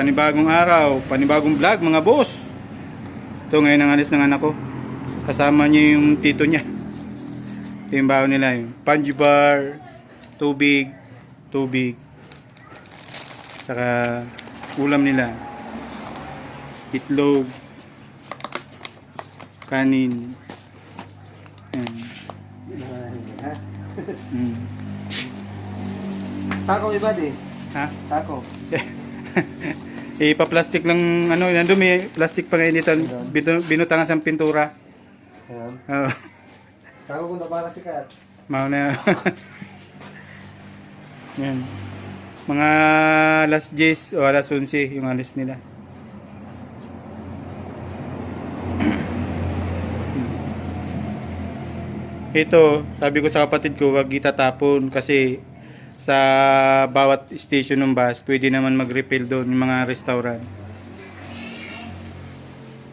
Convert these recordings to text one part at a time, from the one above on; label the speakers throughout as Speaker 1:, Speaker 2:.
Speaker 1: panibagong araw, panibagong vlog mga boss. Ito ngayon ang alis ng anak ko. Kasama niya yung tito niya. Ito yung baon nila, yung Punji bar, tubig, saka ulam nila, itlog, kanin. Yan.
Speaker 2: Tako iba di.
Speaker 1: Ha?
Speaker 2: Tako.
Speaker 1: Ipa-plastic lang, ano, nandun may plastic pa ngayon dito, binutangan sa pintura.
Speaker 2: Ayan.
Speaker 1: Oo.
Speaker 2: Tako kung para sikat.
Speaker 1: Mauna. Yan. Mga alas 10 o alas 11 yung alis nila. Ito, sabi ko sa kapatid ko, wag itatapon kasi sa bawat station ng bus, pwede naman mag-refill doon yung mga restaurant.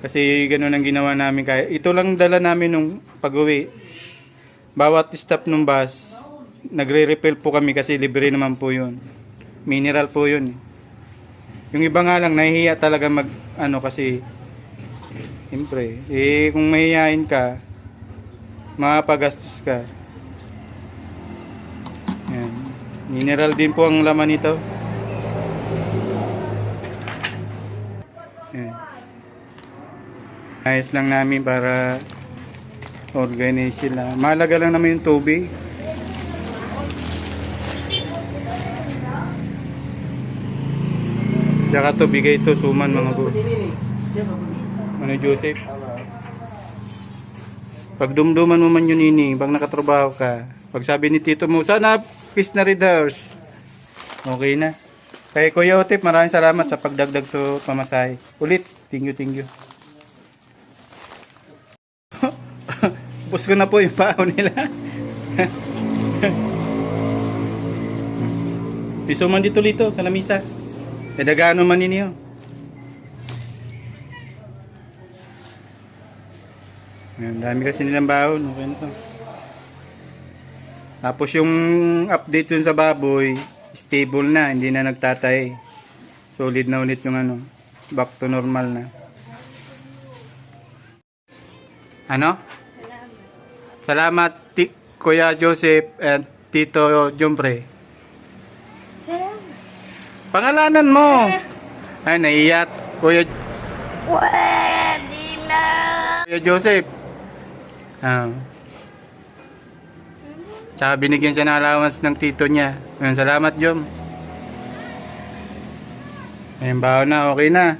Speaker 1: Kasi ganoon ang ginawa namin. Kaya ito lang dala namin nung pag-uwi. Bawat stop ng bus, nagre-refill po kami kasi libre naman po yun. Mineral po yun. Yung iba nga lang, nahihiya talaga mag, ano kasi, siyempre, kung mahihiyain ka, mapagastos ka. Yan. Mineral din po ang laman nito. Yan. Ayos lang namin para organize sila. Mahalaga lang naman yung tubig. Tsaka to, bigay ito suman mga boss. Ano Joseph? Pag dumduman mo man yun ini, pag nakatrabaho ka, pag sabi ni tito mo, sana fish na readers. Okay na. Kay Kuya Otip, maraming salamat sa pagdagdag sa pamasahe. Ulit, thank you. Tapos ko na po yung paon nila. Piso man dito sa lamisa. Edagano man ninyo. Ayan, dami kasi nilang baon. Okay na to. Tapos yung update dun sa baboy, stable na, hindi na nagtatay. Solid na ulit yung ano, back to normal na. Ano? Salamat Kuya Joseph and Tito Jompre.
Speaker 3: Salamat.
Speaker 1: Pangalanan mo. Ay, naiyak. Kuya
Speaker 3: Pwede na.
Speaker 1: Joseph. Tsaka binigyan siya ng allowance ng tito niya. Ayun, salamat Jom. Ayun, baon na, okay na.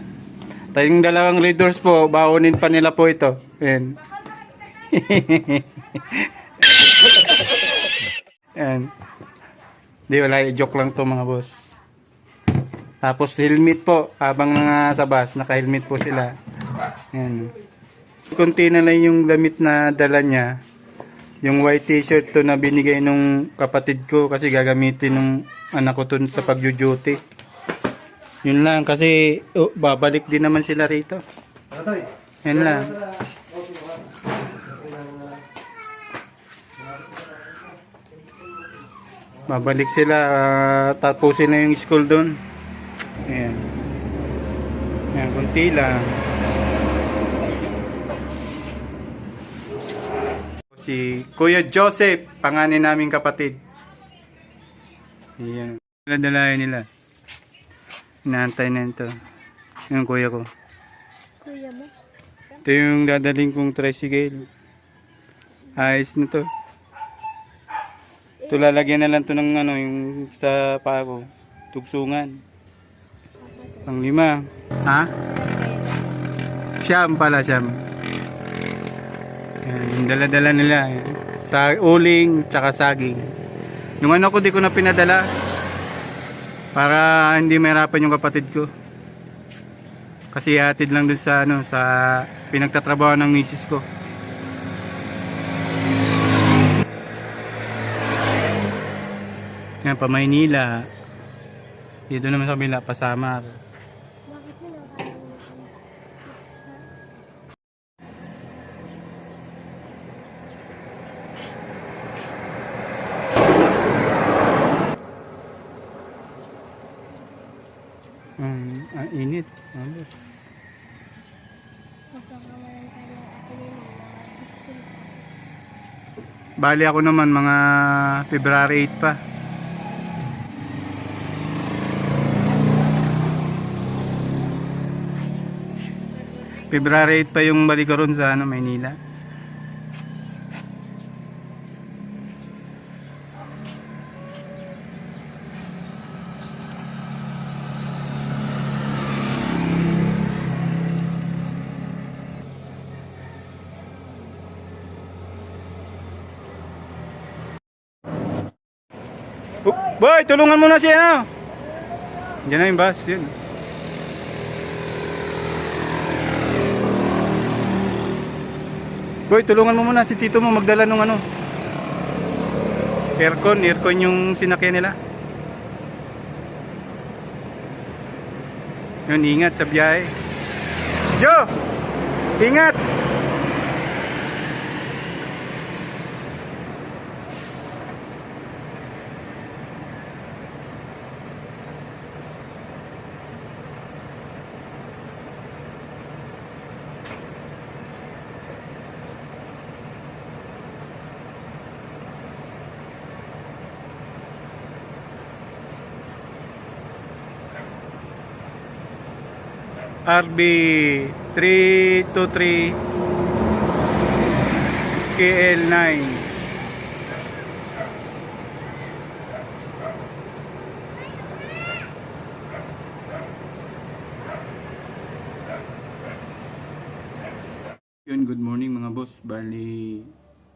Speaker 1: Tayong dalawang leaders po, baonin pa nila po ito. Ayun. Ayun. Di wala, joke lang to mga boss. Tapos helmet po, habang sa bus, naka-helmet po sila. Ayun. Kunti na lang yung damit na dala niya. Yung white t-shirt to na binigay nung kapatid ko kasi gagamitin nung anak ko to sa pag-duty. Yun lang kasi babalik din naman sila rito. Yun lang. Babalik sila, tapusin na yung school doon. Ayan. Ayan, kunti lang. Si Kuya Joseph, panganin naming kapatid. Ayan. Dala-dalayan nila. Inaantay na ito. Yung kuya ko.
Speaker 3: Kuya mo?
Speaker 1: Ito yung dadaling kong tricycle. Ayos na to. Ito lalagyan na lang to ng ano, yung sa paa ko. Tugsungan. Pang 5. Ha? Siyam pala, siyam. Yung dala-dala nila sa uling tsaka saging. Yung ano ko di ko na pinadala para hindi mahirapan yung kapatid ko. Kasi hatid lang dun sa ano, sa pinagtatrabaho ng misis ko. Yan pa Maynila. Dito naman sa kabila pa Samar. init. Mga boss.
Speaker 3: Magkakawalan tayo ng ako nila.
Speaker 1: Bali ako naman mga February 8 pa. February 8 pa yung balik ko ron sa Maynila. Boy, tulungan mo na siya, ano? Diyan na yung bus, yun. Boy, tulungan mo muna si tito mo magdala ng ano. Aircon yung sinakyan nila. Yun, ingat sa biyahe. Jo! Ingat! RB 323 KL9. Yun, good morning mga boss. Bali,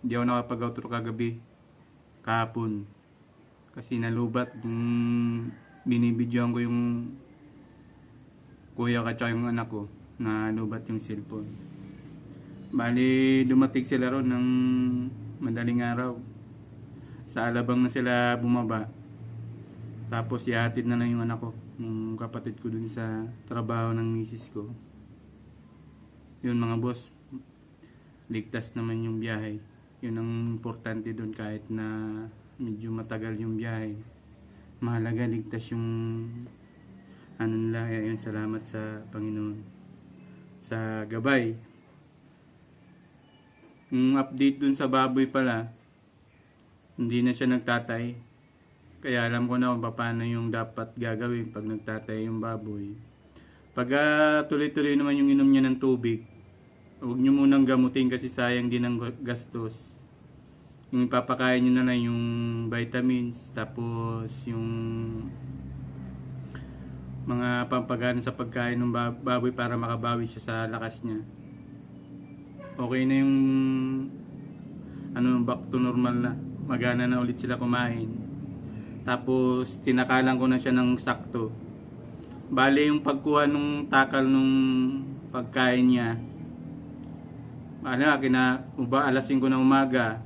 Speaker 1: hindi ako nakapag-outro kagabi, kahapon. Kasi nalubat yung binibidyoan ko yung kuya ka tsaka yung anak ko na lubat yung cellphone. Bali, dumating sila ron ng madaling araw. Sa Alabang na sila bumaba. Tapos ihatid na lang yung anak ko, yung kapatid ko dun sa trabaho ng misis ko. Yun mga boss, ligtas naman yung biyahe. Yun ang importante dun, kahit na medyo matagal yung biyahe. Mahalaga ligtas yung ano nila. Yun, salamat sa Panginoon sa gabay. Yung update dun sa baboy pala, hindi na siya nagtatay. Kaya alam ko na kung paano yung dapat gagawin pag nagtatay yung baboy. Pag tuloy-tuloy naman yung inom niya ng tubig, huwag nyo munang gamutin kasi sayang din ang gastos. Yung ipapakain nyo na lang yung vitamins, tapos yung mga pampagana sa pagkain ng baboy para makabawi siya sa lakas niya. Okay na yung back to normal na. Magana na ulit sila kumain. Tapos tinakalan ko na siya ng sakto. Bale yung pagkuha nung takal nung pagkain niya, alas 5 na umaga,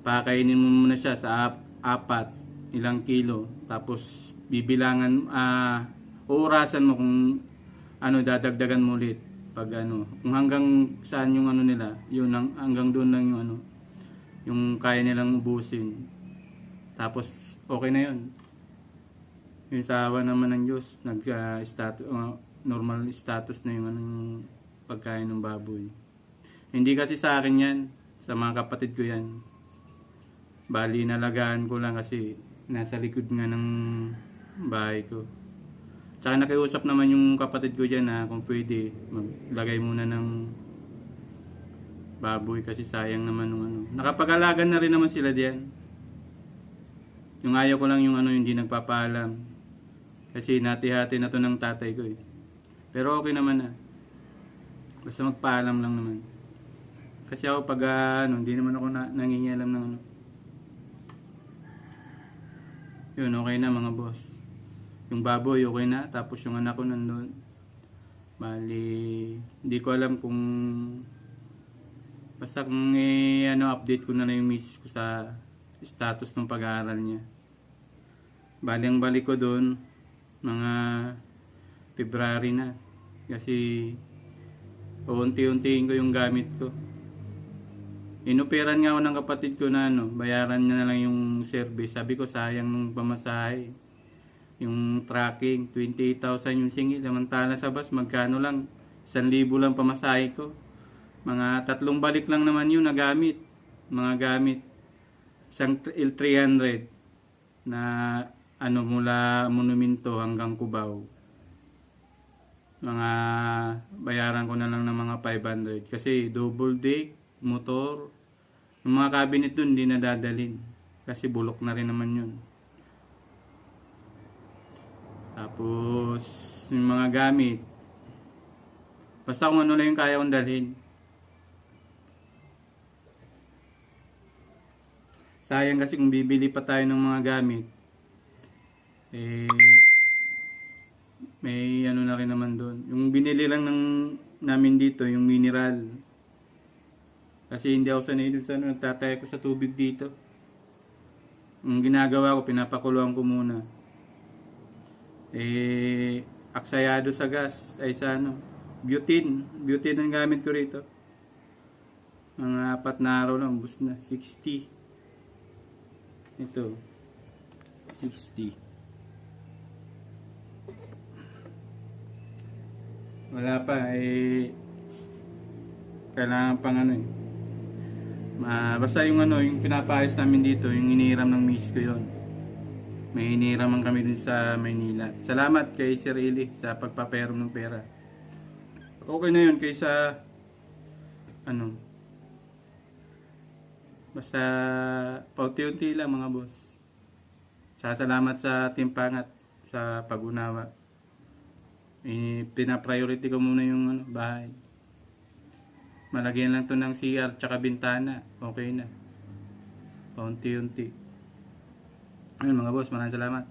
Speaker 1: pakainin mo muna siya sa 4 ilang kilo. Tapos bibilangan, uurasan mo kung dadagdagan mo ulit pag kung hanggang saan yung nila, yun hanggang doon lang yung yung kaya nilang ubusin. Tapos okay na yun. Yung sa awa naman ng Diyos, normal status na yung pagkain ng baboy. Hindi kasi sa akin yan, sa mga kapatid ko yan. Bali nalagaan ko lang kasi nasa likod nga ng bahay ko. Tsaka nakiusap naman yung kapatid ko dyan na kung pwede maglagay muna ng baboy kasi sayang naman nung Nakapag-alaga na rin naman sila diyan. Yung ayaw ko lang yung hindi nagpapaalam. Kasi nati-hati na to ng tatay ko eh. Pero okay naman na. Basta magpaalam lang naman. Kasi ako pag hindi naman ako nangingialam ng Yun, okay na mga boss. Yung baboy, okay na. Tapos yung anak ko nandun. Bali, hindi ko alam kung basta kung update ko na yung misis ko sa status ng pag-aaral niya. Bali, ang balik ko doon, mga February na. Kasi, unti-untiin ko yung gamit ko. Inuperan nga ako ng kapatid ko na bayaran niya na lang yung service. Sabi ko sayang nung pamasahe. Yung tracking, 28,000 yung singil. Samantala sa bus, magkano lang? 1,000 lang pamasahe ko. Mga 3 balik lang naman yun nagamit. Mga gamit. Isang L300 na ano mula Monumento hanggang Cubao. Mga bayaran ko na lang ng mga 500. Kasi double deck, motor. Yung mga cabinet dun, hindi na dadalhin. Kasi bulok na rin naman yun. Tapos, yung mga gamit. Basta kung ano lang yung kaya kong dalhin. Sayang kasi kung bibili pa tayo ng mga gamit. Eh, may ano na rin naman doon. Yung binili lang namin dito, yung mineral. Kasi hindi ako sanay dun sa ano, nagtataya ko sa tubig dito. Ang ginagawa ko, pinapakuluan ko muna. Aksayado sa gas, ay sa ano, butane. Butane ang gamit ko rito. Mga 4 na araw lang, bus na, 60. Ito, 60. Wala pa, kailangan pang ano basta yung ano, yung pinapayos namin dito, yung iniram ng miss ko yun. May iniraman kami dun sa Maynila. Salamat kay Sir Eli sa pagpapayaram ng pera. Okay na yun kaysa ano. Basta paunti-unti lang mga boss. Salamat sa Team Pangat sa pag-unawa. Pina-priority ko muna yung ano, bahay. Malagyan lang to ng CR tsaka bintana. Okay na. Paunti-unti. Ayun mga boss, maraming salamat.